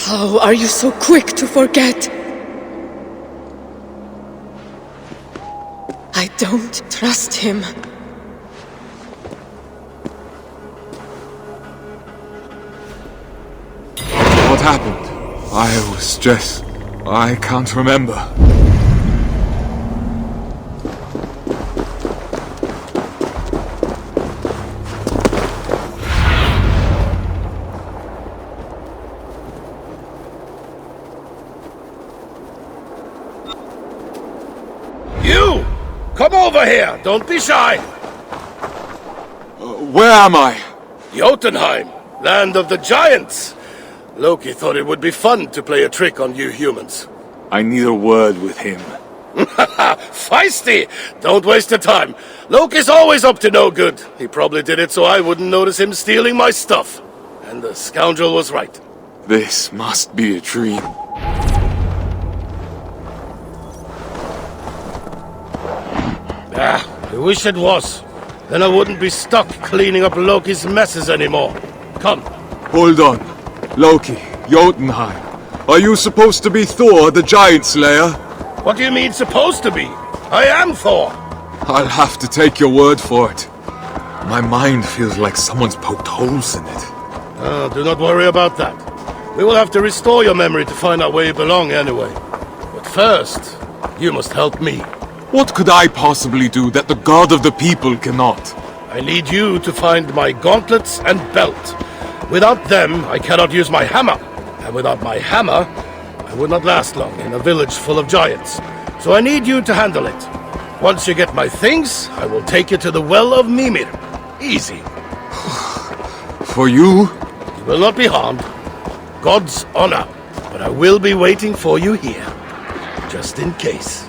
How are you so quick to forget? I don't trust him. What happened? I can't remember. You! Come over here! Don't be shy! Where am I? Jotunheim, land of the giants! Loki thought it would be fun to play a trick on you humans. I need a word with him. Feisty! Don't waste your time. Loki's always up to no good. He probably did it so I wouldn't notice him stealing my stuff. And the scoundrel was right. This must be a dream. I wish it was. Then I wouldn't be stuck cleaning up Loki's messes anymore. Come. Hold on. Loki, Jotunheim. Are you supposed to be Thor, the giant slayer? What do you mean supposed to be? I am Thor. I'll have to take your word for it. My mind feels like someone's poked holes in it. Do not worry about that. We will have to restore your memory to find out where you belong anyway. But first, you must help me. What could I possibly do that the god of the people cannot? I need you to find my gauntlets and belt. Without them, I cannot use my hammer. And without my hammer, I would not last long in a village full of giants. So I need you to handle it. Once you get my things, I will take you to the Well of Mimir. Easy. For you? You will not be harmed. God's honor. But I will be waiting for you here. Just in case.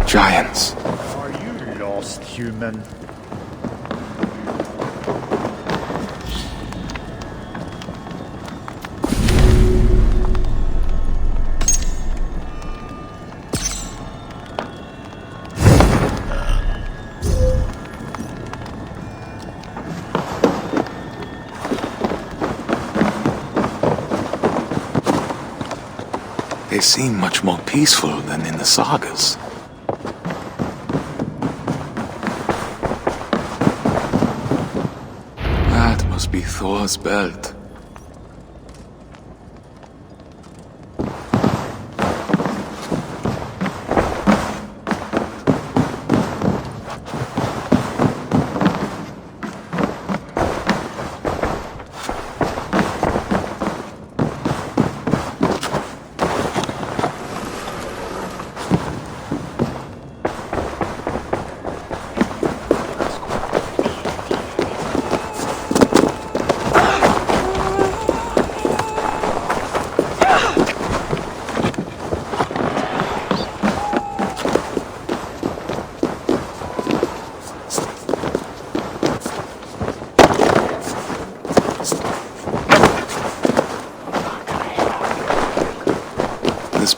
Giants. Are you lost, human? They seem much more peaceful than in the sagas. That must be Thor's belt.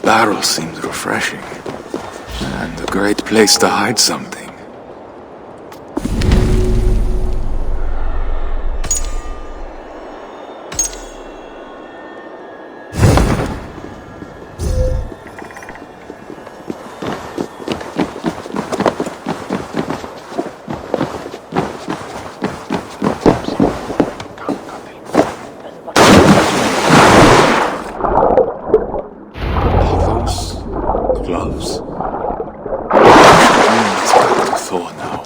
barrel seems refreshing. And a great place to hide something. Gloves. Let's back to Thor now.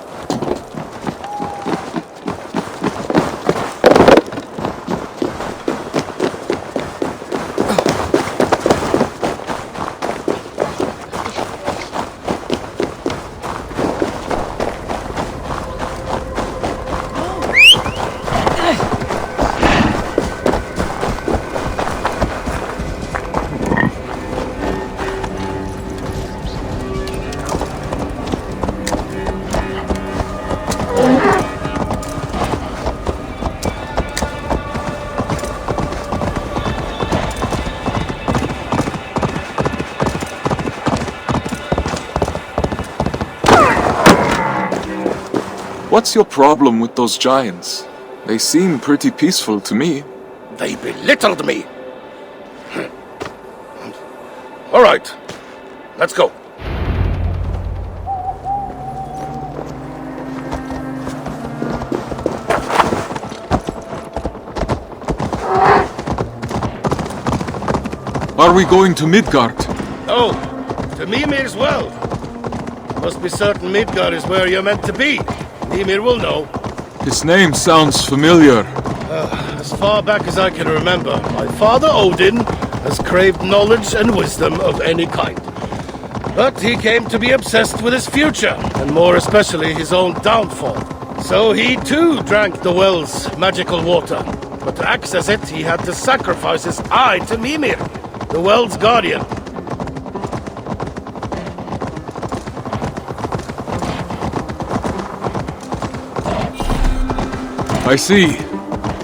What's your problem with those giants? They seem pretty peaceful to me. They belittled me! All right, let's go. Are we going to Midgard? Oh, to Mimir's well. Must be certain Midgard is where you're meant to be. Mimir will know. His name sounds familiar. As far back as I can remember, my father Odin has craved knowledge and wisdom of any kind. But he came to be obsessed with his future, and more especially his own downfall. So he too drank the well's magical water. But to access it, he had to sacrifice his eye to Mimir, the well's guardian. I see.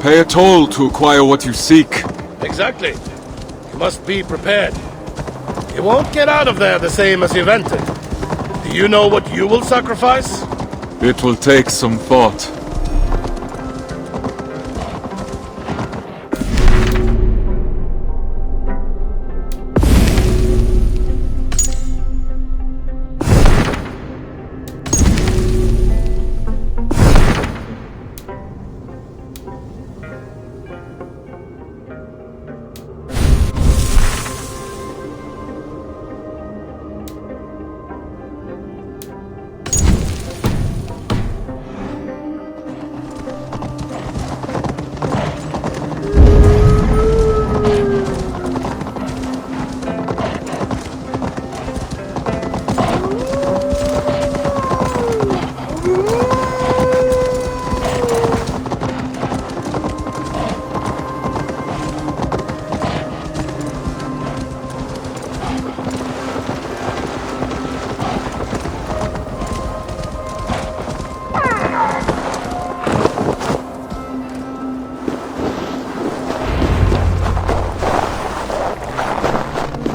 Pay a toll to acquire what you seek. Exactly. You must be prepared. You won't get out of there the same as you've entered. Do you know what you will sacrifice? It will take some thought.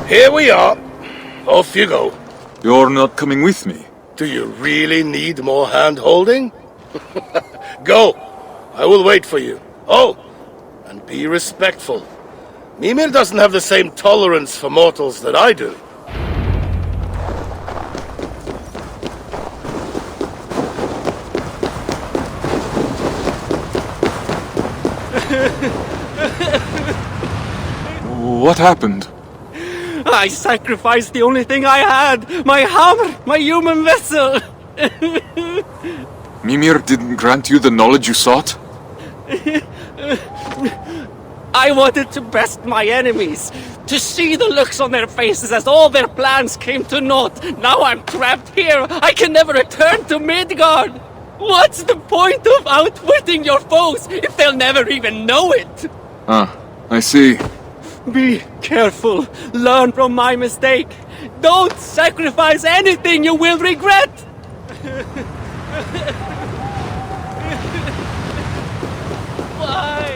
Here we are. Off you go. You're not coming with me. Do you really need more hand-holding? Go. I will wait for you. Oh, and be respectful. Mimir doesn't have the same tolerance for mortals that I do. What happened? I sacrificed the only thing I had! My hammer! My human vessel! Mimir didn't grant you the knowledge you sought? I wanted to best my enemies, to see the looks on their faces as all their plans came to naught. Now I'm trapped here. I can never return to Midgard. What's the point of outwitting your foes if they'll never even know it? Ah, I see. Be careful. Learn from my mistake. Don't sacrifice anything you will regret. Why?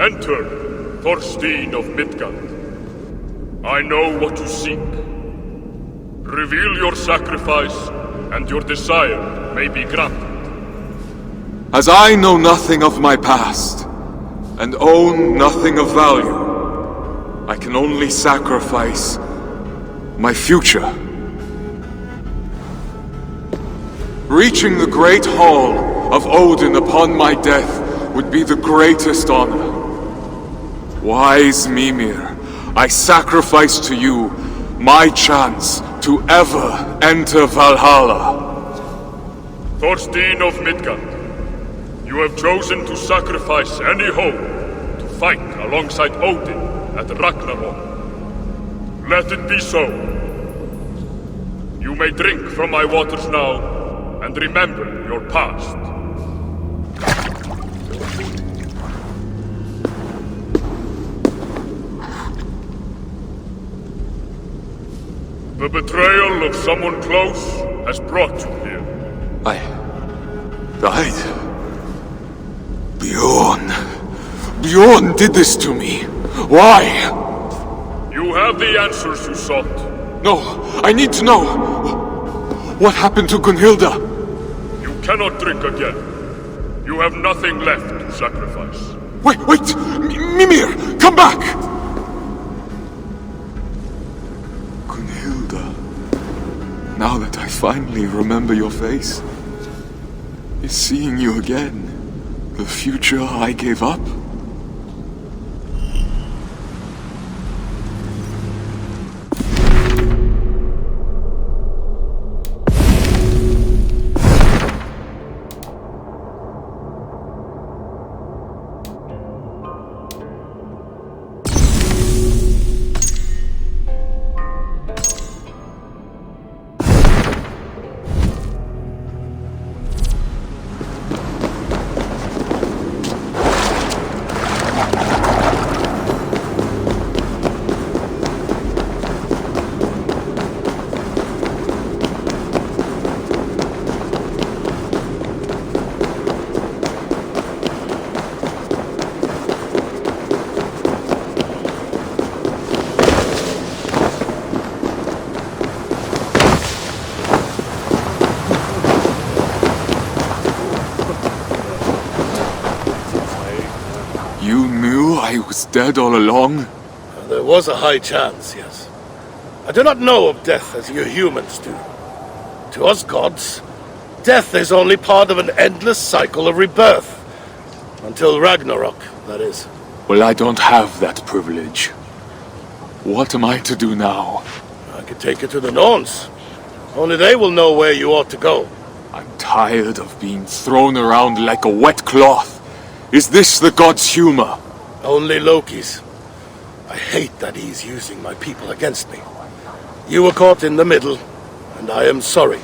Enter, Thorstein of Midgard. I know what you seek. Reveal your sacrifice, and your desire may be granted. As I know nothing of my past, and own nothing of value, I can only sacrifice my future. Reaching the great hall of Odin upon my death would be the greatest honor. Wise Mimir, I sacrifice to you my chance to ever enter Valhalla. Thorstein of Midgard, you have chosen to sacrifice any hope to fight alongside Odin at Ragnarok. Let it be so. You may drink from my waters now, and remember your past. The betrayal of someone close has brought you here. I died. Bjorn. Bjorn did this to me. Why? You have the answers you sought. No, I need to know. What happened to Gunhilda? You cannot drink again. You have nothing left to sacrifice. Wait! Mimir, come back! Gunhilda. Now that I finally remember your face, is seeing you again the future I gave up? You knew I was dead all along? There was a high chance, yes. I do not know of death as you humans do. To us gods, death is only part of an endless cycle of rebirth. Until Ragnarok, that is. Well, I don't have that privilege. What am I to do now? I could take you to the Norns. Only they will know where you ought to go. I'm tired of being thrown around like a wet cloth. Is this the god's humor? Only Loki's. I hate that he's using my people against me. You were caught in the middle, and I am sorry.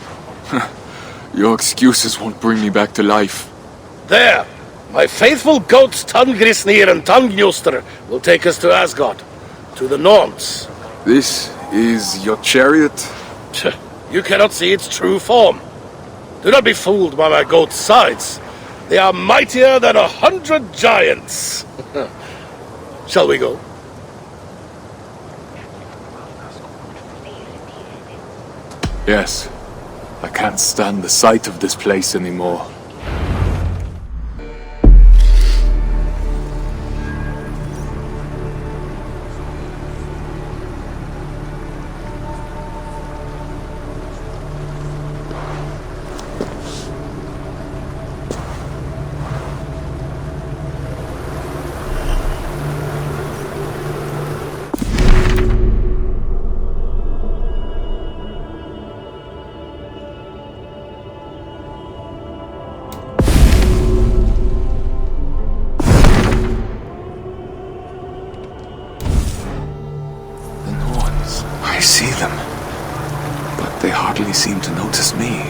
Your excuses won't bring me back to life. There! My faithful goats Tangrisnir and Tangnjoster will take us to Asgard, to the Norns. This is your chariot? You cannot see its true form. Do not be fooled by my goats' sides. They are mightier than 100 giants. Shall we go? Yes. I can't stand the sight of this place anymore. I see them, but they hardly seem to notice me.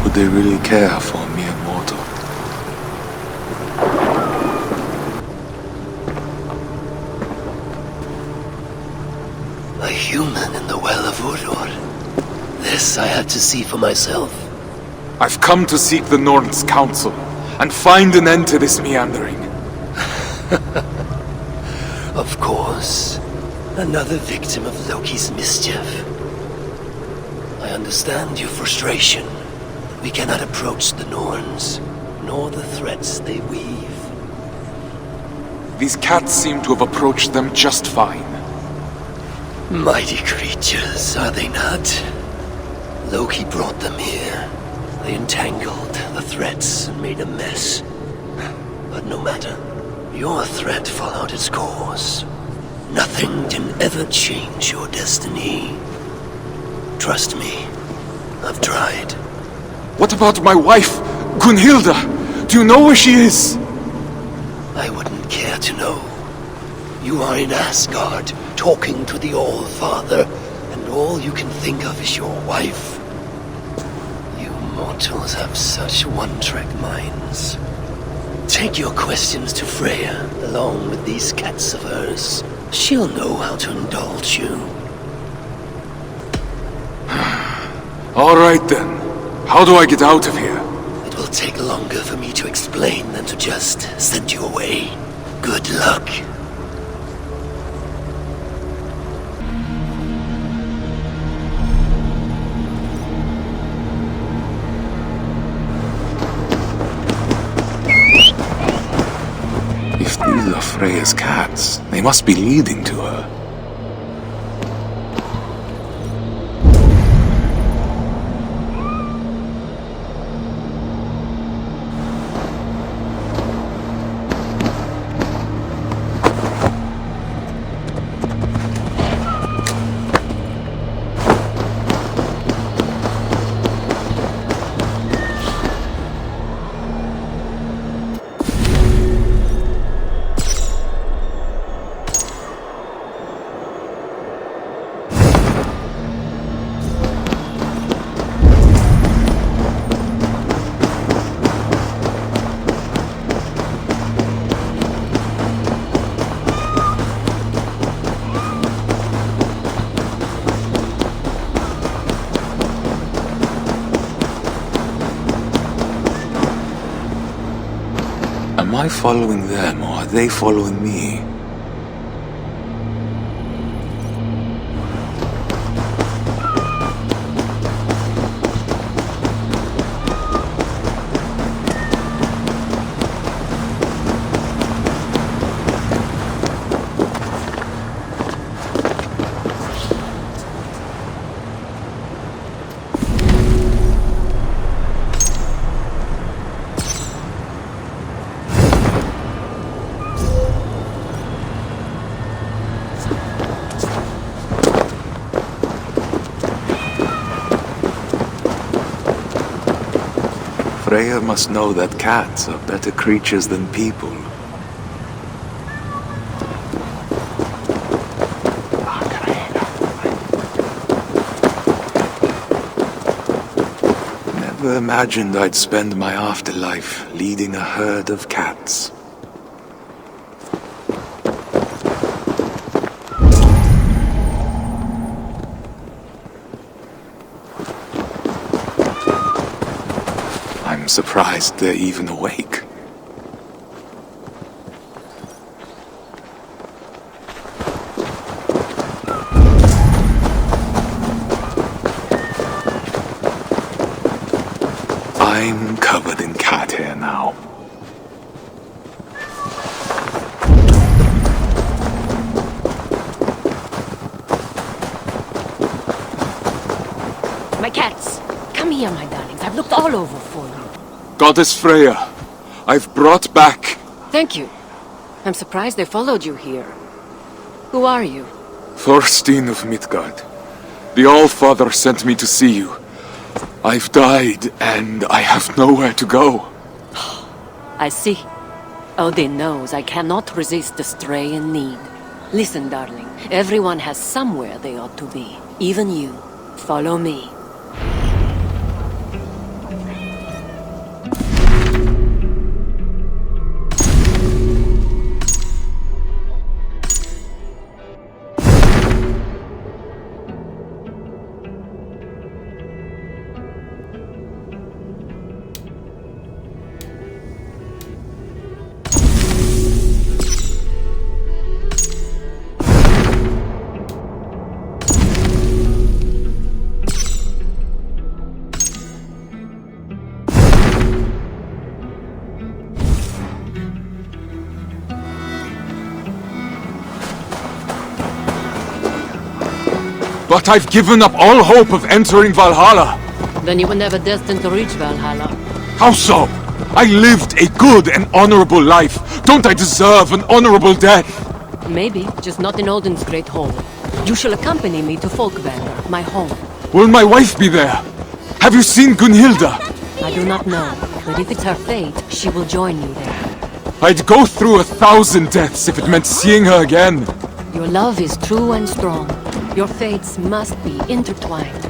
Would they really care for a mere mortal? A human in the Well of Urur. This I had to see for myself. I've come to seek the Norn's counsel, and find an end to this meandering. Of course. Another victim of Loki's mischief. I understand your frustration. We cannot approach the Norns, nor the threats they weave. These cats seem to have approached them just fine. Mighty creatures, are they not? Loki brought them here. They entangled the threats and made a mess. But no matter. Your threat followed its course. Nothing can ever change your destiny. Trust me, I've tried. What about my wife, Gunhilda? Do you know where she is? I wouldn't care to know. You are in Asgard, talking to the All-Father, and all you can think of is your wife. You mortals have such one-track minds. Take your questions to Freya, along with these cats of hers. She'll know how to indulge you. All right then. How do I get out of here? It will take longer for me to explain than to just send you away. Good luck. If these are Freya's cats, they must be leading to her. Am I following them, or are they following me? Freya must know that cats are better creatures than people. Never imagined I'd spend my afterlife leading a herd of cats. I'm surprised they're even awake. I'm covered in cat hair now. My cats! Come here, my darlings. I've looked all over for you. Goddess Freya, I've brought back... Thank you. I'm surprised they followed you here. Who are you? Thorstein of Midgard. The All-Father sent me to see you. I've died, and I have nowhere to go. I see. Odin knows I cannot resist the stray in need. Listen, darling. Everyone has somewhere they ought to be. Even you. Follow me. But I've given up all hope of entering Valhalla. Then you were never destined to reach Valhalla. How so? I lived a good and honorable life. Don't I deserve an honorable death? Maybe, just not in Odin's Great Hall. You shall accompany me to Folkvanger, my home. Will my wife be there? Have you seen Gunhilda? I do not know, but if it's her fate, she will join you there. I'd go through 1,000 deaths if it meant seeing her again. Your love is true and strong. Your fates must be intertwined.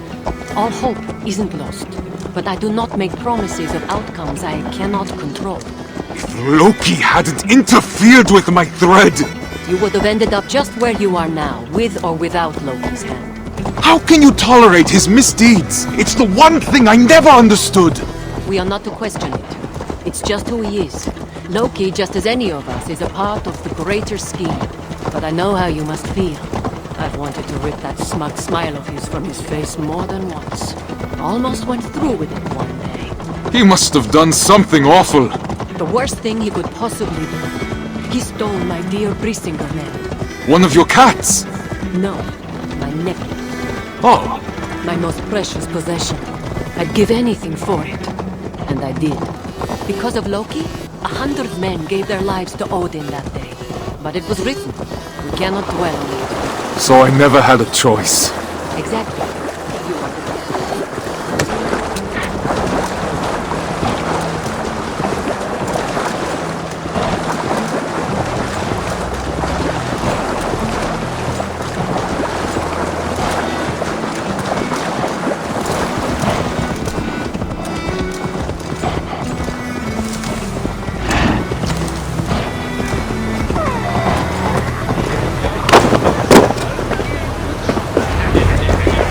All hope isn't lost, but I do not make promises of outcomes I cannot control. If Loki hadn't interfered with my thread... You would have ended up just where you are now, with or without Loki's hand. How can you tolerate his misdeeds? It's the one thing I never understood. We are not to question it. It's just who he is. Loki, just as any of us, is a part of the greater scheme. But I know how you must feel. I've wanted to rip that smug smile of his from his face more than once. Almost went through with it one day. He must have done something awful. The worst thing he could possibly do. He stole my dear Brisingar net. One of your cats? No, my nephew. Oh. My most precious possession. I'd give anything for it. And I did. Because of Loki, 100 men gave their lives to Odin that day. But it was written. We cannot dwell on it. So I never had a choice. Exactly. You are the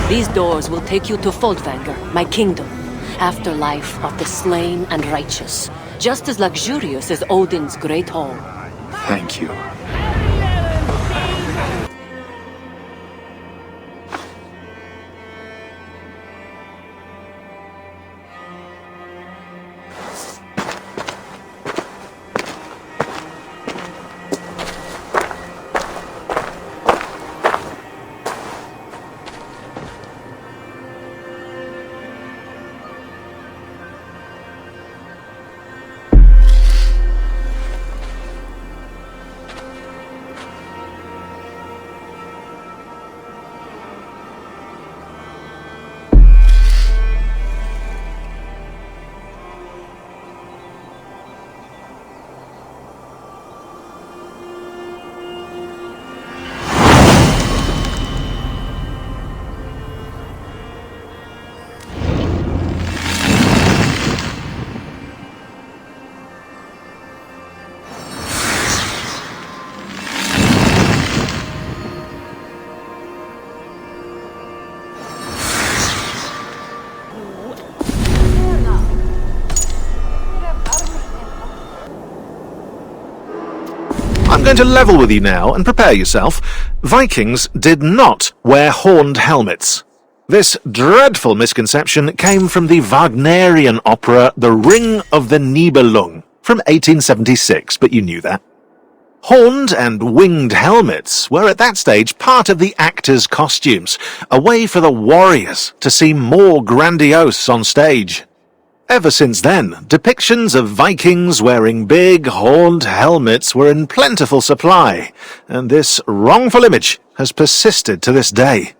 These doors will take you to Folkvanger, my kingdom. Afterlife of the slain and righteous. Just as luxurious as Odin's Great Hall. Thank you. I'm going to level with you now and prepare yourself. Vikings did not wear horned helmets. This dreadful misconception came from the Wagnerian opera The Ring of the Nibelung from 1876, but you knew that. Horned and winged helmets were at that stage part of the actors' costumes, a way for the warriors to seem more grandiose on stage. Ever since then, depictions of Vikings wearing big, horned helmets were in plentiful supply, and this wrongful image has persisted to this day.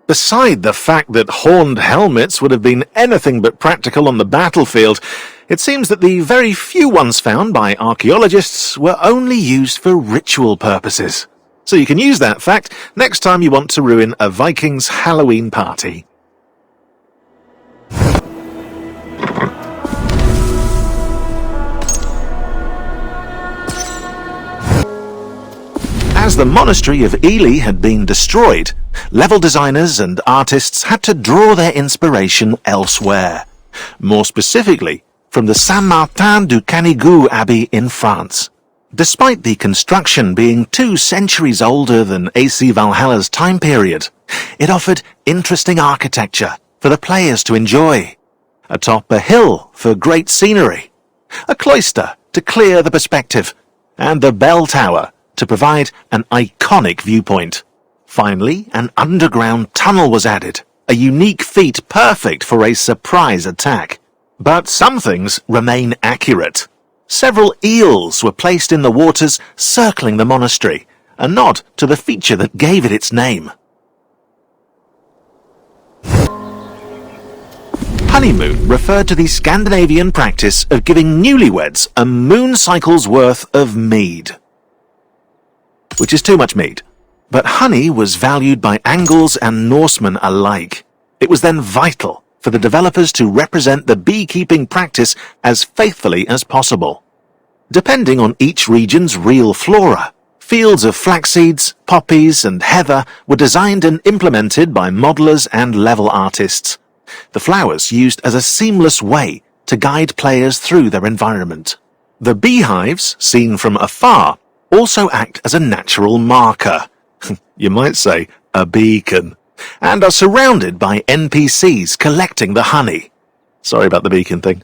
Beside the fact that horned helmets would have been anything but practical on the battlefield, it seems that the very few ones found by archaeologists were only used for ritual purposes. So you can use that fact next time you want to ruin a Viking's Halloween party. As the monastery of Ely had been destroyed, level designers and artists had to draw their inspiration elsewhere. More specifically, from the Saint-Martin du Canigou Abbey in France. Despite the construction being 2 centuries older than AC Valhalla's time period, it offered interesting architecture for the players to enjoy. Atop a hill for great scenery, a cloister to clear the perspective, and the bell tower to provide an iconic viewpoint. Finally, an underground tunnel was added, a unique feat perfect for a surprise attack. But some things remain accurate. Several eels were placed in the waters circling the monastery, a nod to the feature that gave it its name. Honeymoon referred to the Scandinavian practice of giving newlyweds a moon cycle's worth of mead. Which is too much mead. But honey was valued by Angles and Norsemen alike. It was then vital for the developers to represent the beekeeping practice as faithfully as possible. Depending on each region's real flora, fields of flax seeds, poppies and heather were designed and implemented by modelers and level artists. The flowers used as a seamless way to guide players through their environment. The beehives, seen from afar, also act as a natural marker. You might say a beacon, and are surrounded by NPCs collecting the honey. Sorry about the beacon thing.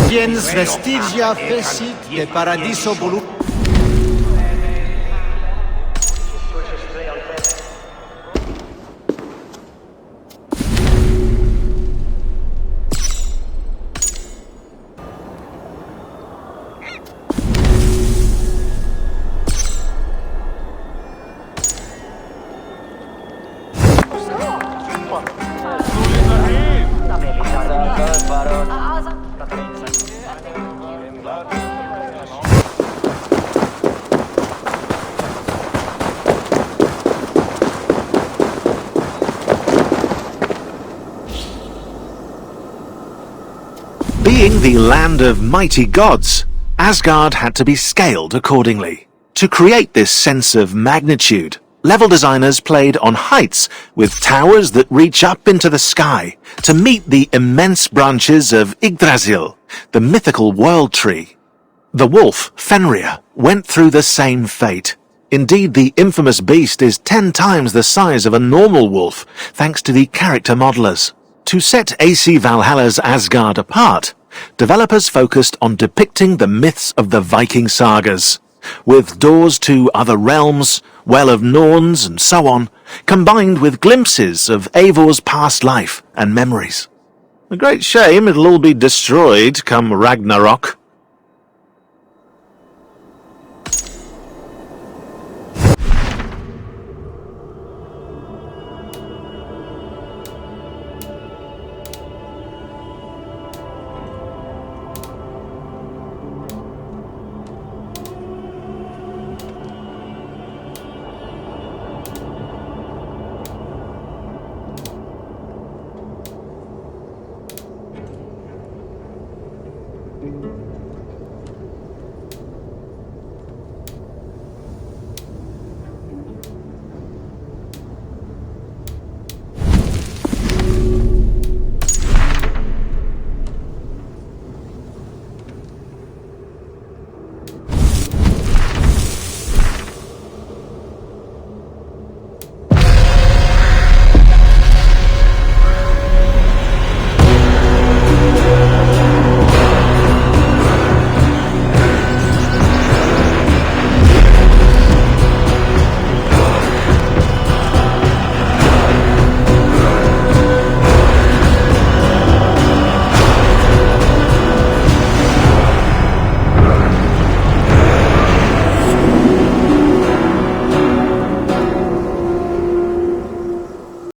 Piens vestigia fecit de paradiso voluptas. Being the land of mighty gods, Asgard had to be scaled accordingly. To create this sense of magnitude, level designers played on heights with towers that reach up into the sky to meet the immense branches of Yggdrasil, the mythical world tree. The wolf, Fenrir, went through the same fate. Indeed, the infamous beast is 10 times the size of a normal wolf, thanks to the character modelers. To set AC Valhalla's Asgard apart, developers focused on depicting the myths of the Viking sagas, with doors to other realms, Well of Norns and so on, combined with glimpses of Eivor's past life and memories. A great shame it'll all be destroyed come Ragnarok.